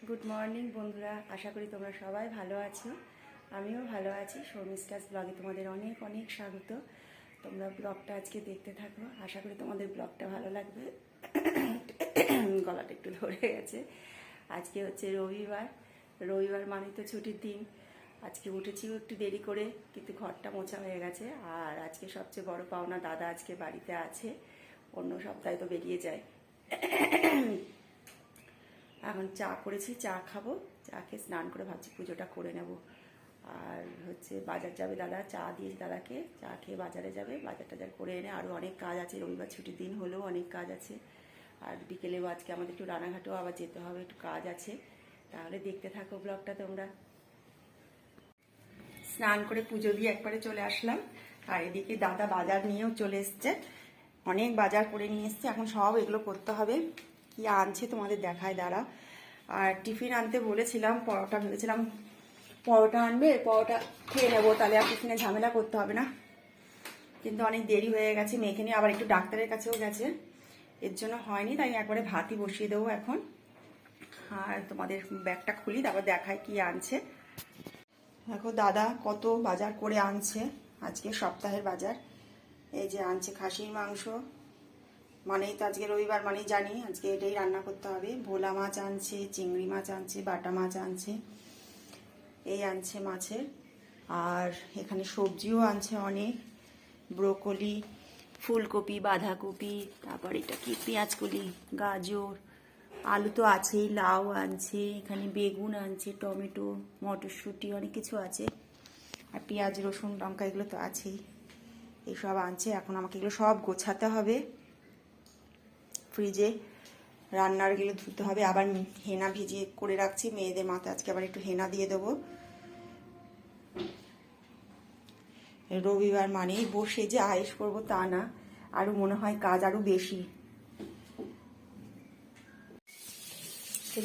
Good morning বন্ধুরা, আশা করি তোমরা সবাই ভালো আছো। আমিও ভালো আছি। শর্মিষ্ঠাস ব্লগে তোমাদের অনেক অনেক স্বাগত। তোমরা ব্লগটা আজকে দেখতে থাকো, আশা করি তোমাদের ব্লগটা ভালো লাগবে। গলাটা একটু ধরে গেছে। আজকে হচ্ছে রবিবার মানে তো ছুটির দিন। আজকে উঠেছিও একটু দেরি করে, কিন্তু ঘরটা মোছা হয়ে গেছে। আর আজকে সবচেয়ে বড় পাওনা, দাদা আজকে বাড়িতে আছে, অন্য সপ্তাহে তো বেরিয়ে যায়। এখন চা করেছি, চা খাবো, চা খেয়ে স্নান করে ভাবছি পুজোটা করে নেব। আর হচ্ছে বাজার যাবে দাদা, চা দিয়েছি দাদাকে, চা খেয়ে বাজারে যাবে, বাজার টাজার করে এনে আরও অনেক কাজ আছে। রবিবার ছুটির দিন হলেও অনেক কাজ আছে। আর বিকেলেও আজকে আমাদের একটু রানাঘাটেও আবার যেতে হবে, একটু কাজ আছে। তাহলে দেখতে থাকো ব্লগটা তোমরা। স্নান করে পুজো দিয়ে একবারে চলে আসলাম। আর এদিকে দাদা বাজার নিয়েও চলে এসছে, অনেক বাজার করে নিয়ে এসছে। এখন সব এগুলো করতে হবে। কি আনছে তোমাদের দেখায় দাঁড়া। আর টিফিন আনতে বলেছিলাম, পরোটা ভেবেছিলাম পরোটা আনবে, পরোটা খেয়ে নেবো, তাহলে আর টিফিনে ঝামেলা করতে হবে না। কিন্তু অনেক দেরি হয়ে গেছে, মেয়েকে নিয়ে আবার একটু ডাক্তারের কাছেও গেছে, এর জন্য হয়নি। তাই একবারে ভাতই বসিয়ে দেবো এখন। আর তোমাদের ব্যাগটা খুলি, তারপর দেখায় কি আনছে। দেখো দাদা কত বাজার করে আনছে, আজকে সপ্তাহের বাজার। এই যে আনছে খাসির মাংস, মানেই তো আজকে রবিবার, মানেই জানি আজকে এটাই রান্না করতে হবে। ভোলা মাছ আনছে, চিংড়ি মাছ আনছে, বাটা মাছ আনছে, এই আনছে মাছের। আর এখানে সবজিও আনছে অনেক, ব্রোকলি, ফুলকপি, বাঁধাকপি, তারপর এটা কি পেঁয়াজকলি, গাজর, আলু তো আছেই, লাউ আনছে, এখানে বেগুন আনছে, টমেটো, মটরশুঁটি, অনেক কিছু আছে। আর পেঁয়াজ, রসুন, লঙ্কা এগুলো তো আছেই, এইসব আনছে। এখন আমাকে এগুলো সব গোছাতে হবে, ফ্রিজে রান্নার গেলে ধুতে হবে। আবার হেনা ভিজিয়ে করে রাখছি, মেয়েদের মাথায় আজকে আবার একটু হেনা দিয়ে দেবো। রবিবার মানেই বসে যে আয়েশ করবো তা না, আরো মনে হয় কাজ আরো বেশি।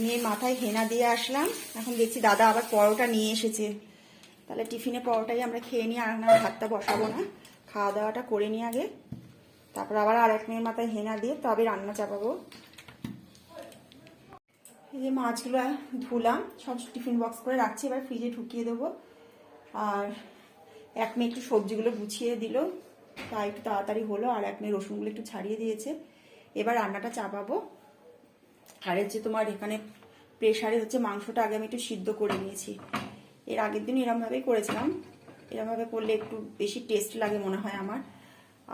মেয়ের মাথায় হেনা দিয়ে আসলাম। এখন দেখছি দাদা আবার পরোটা নিয়ে এসেছে, তাহলে টিফিনে পরোটাই আমরা খেয়ে নিই, আর আমরা ভাতটা বসাবো না। খাওয়া দাওয়াটা করে নিই আগে, তারপর আবার আর এক মেয়ের মাথায় হেনা দিয়ে তবে রান্না চাপাবো। এই যে মাছগুলো ধুলাম, সব টিফিন বক্স করে রাখছি, এবার ফ্রিজে ঢুকিয়ে দেবো। আর এক মেয়ে একটু সবজিগুলো গুছিয়ে দিল, তাই একটু তাড়াতাড়ি হলো। আর এক মেয়ে রসুনগুলো একটু ছাড়িয়ে দিয়েছে। এবার রান্নাটা চাপাবো। আর হচ্ছে তোমার এখানে প্রেশারে হচ্ছে মাংসটা আগে আমি একটু সিদ্ধ করে নিয়েছি। এর আগের দিন এরমভাবেই করেছিলাম, এরমভাবে করলে একটু বেশি টেস্ট লাগে মনে হয় আমার।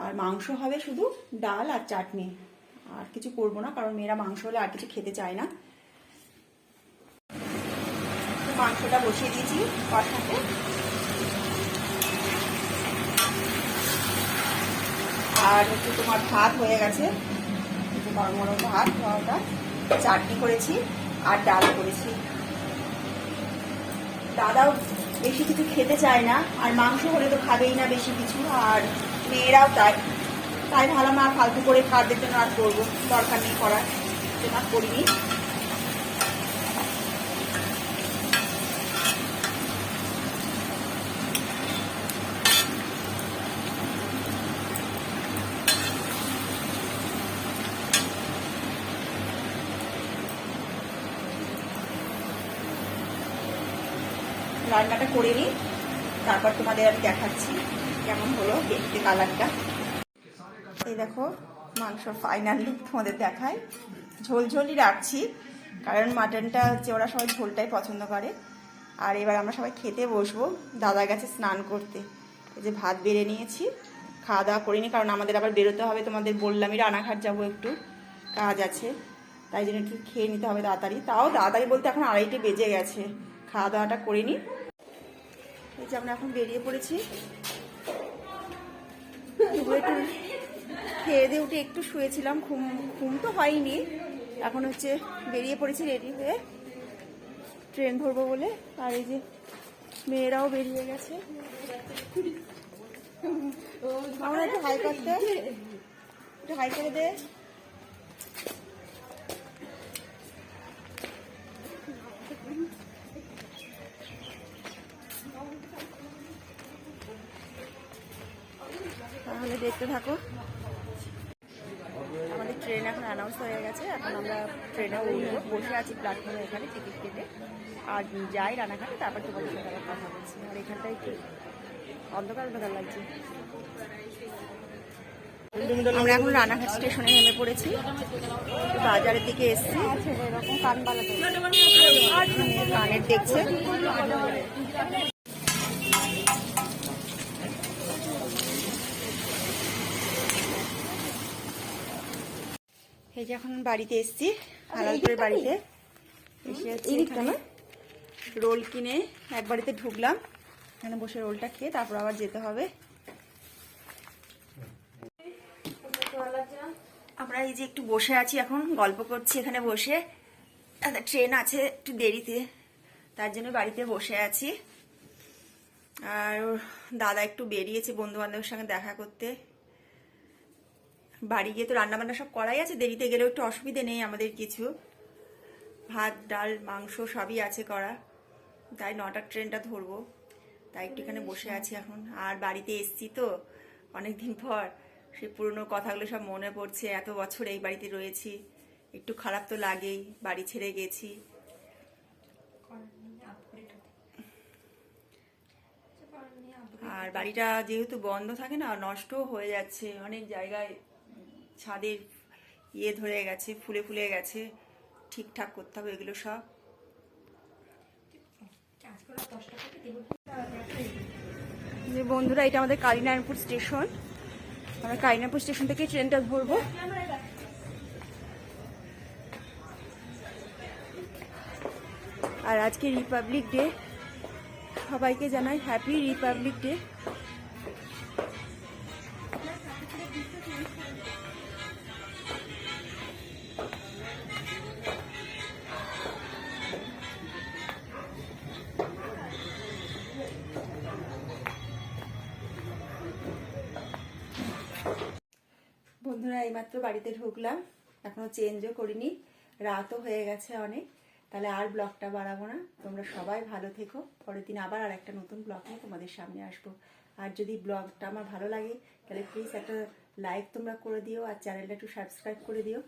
আর মাংস হবে শুধু ডাল আর চাটনি, আর কিছু করবো না, কারণ মেয়েরা মাংস হলে আর কিছু খেতে চায় না। মাংসটা বসিয়ে দিয়েছি কষাতে। আর হচ্ছে তোমার ভাত হয়ে গেছে, গরম গরম ভাত, খাওয়াটা চাটনি করেছি আর ডাল করেছি। দাদাও বেশি কিছু খেতে চায় না, আর মাংস হলে তো খাবেই না বেশি কিছু, আর মেয়েরাও তাই ভালো না ফালতু করে খাওয়ার জন্য আর করবো, দরকার নেই করার, জন্য আর করিনি। রান্নাটা করে নিই, তারপর তোমাদের আমি দেখাচ্ছি কেমন হলো দেখতে কালারটা। এই দেখো মাংস ফাইনাল লুক তোমাদের দেখায়। ঝোলঝোলই রাখছি, কারণ মাটনটা হচ্ছে ওরা সবাই ঝোলটাই পছন্দ করে। আর এবার আমরা সবাই খেতে বসবো, দাদা গেছে স্নান করতে। এই যে ভাত বেড়ে নিয়েছি, খাওয়া দাওয়া করিনি, কারণ আমাদের আবার বেরোতে হবে। তোমাদের বললামই রানাঘাট যাবো, একটু কাজ আছে, তাই জন্য একটু খেয়ে নিতে হবে তাড়াতাড়ি। তাও তাড়াতাড়ি বলতে এখন 2:30 বেজে গেছে, খাওয়া দাওয়াটা করিনি। এই যে আমরা এখন বেরিয়ে পড়েছি। একটু খেয়ে দিয়ে উঠে একটু শুয়েছিলাম, ঘুম তো হয়নি। এখন হচ্ছে বেরিয়ে পড়েছি রেডি হয়ে, ট্রেন ধরবো বলে। আর এই যে মেয়েরাও বেরিয়ে গেছে। আমরা একটু হাই করতে, একটু হাই করে দে। তাহলে দেখতে থাকো। আমাদের ট্রেন এখন অ্যানাউন্স সমস্ত হয়ে গেছে, এখন আমরা ট্রেনে উঠবো। বসে আছি প্ল্যাটফর্মে এখানে টিকিট কেটে, আর যাই রানাঘাটে, তারপর তোমাদের সাথে আবার কথা বলছি। আর এখানটায় একটু অন্ধকার অন্ধকার লাগছে। আমরা এখন রানাঘাট স্টেশনে নেমে পড়েছি, বাজারের দিকে এসছি। এরকম কান বালাতে কানের দেখছে। এই যে এখন বাড়িতে এসছি, হালালপুরের বাড়িতে এসে রোল কিনে এক বাড়িতে ঢুকলাম। এখানে বসে রোলটা খেয়ে তারপর আবার যেতে হবে। আমরা এই যে একটু বসে আছি, এখন গল্প করছি এখানে বসে। ট্রেন আছে একটু দেরিতে, তার জন্য বাড়িতে বসে আছি। আর দাদা একটু বেরিয়েছে বন্ধু বান্ধবের সঙ্গে দেখা করতে। বাড়ি গিয়ে তো রান্না বান্না সব করাই আছে, দেরিতে গেলেও একটু অসুবিধে নেই আমাদের কিছু। ভাত ডাল মাংস সবই আছে করা, তাই 9টার ট্রেনটা ধরবো, তাই একটু এখানে বসে আছি এখন। আর বাড়িতে এসছি তো অনেকদিন পর, সেই পুরনো কথাগুলো সব মনে পড়ছে। এত বছর এই বাড়িতে রয়েছি, একটু খারাপ তো লাগেই, বাড়ি ছেড়ে গেছি। আর বাড়িটা যেহেতু বন্ধ থাকে না, নষ্টও হয়ে যাচ্ছে অনেক জায়গায়। ছাদের ইয়ে ধরে গেছে, ফুলে ফুলে গেছে, ঠিকঠাক করতে হবে এগুলো সব। যে বন্ধুরা, এটা আমাদের কালিনারায়ণপুর স্টেশন। আমরা কালিনারায়ণপুর স্টেশন থেকে ট্রেনটা ধরবো। আর আজকে রিপাবলিক ডে, সবাইকে জানাই হ্যাপি রিপাবলিক ডে। বন্ধুরা, এইমাত্র বাড়িতে ঢুকলাম, এখনো চেঞ্জও করিনি, রাতও হয়ে গেছে অনেক। তাহলে আর ব্লগটা বাড়াবো না, তোমরা সবাই ভালো থেকো। পরের দিন আবার আর একটা নতুন ব্লগ নিয়ে তোমাদের সামনে আসবো। আর যদি ব্লগটা আমার ভালো লাগে তাহলে প্লিজ একটা লাইক তোমরা করে দিও, আর চ্যানেলটা একটু সাবস্ক্রাইব করে দিও।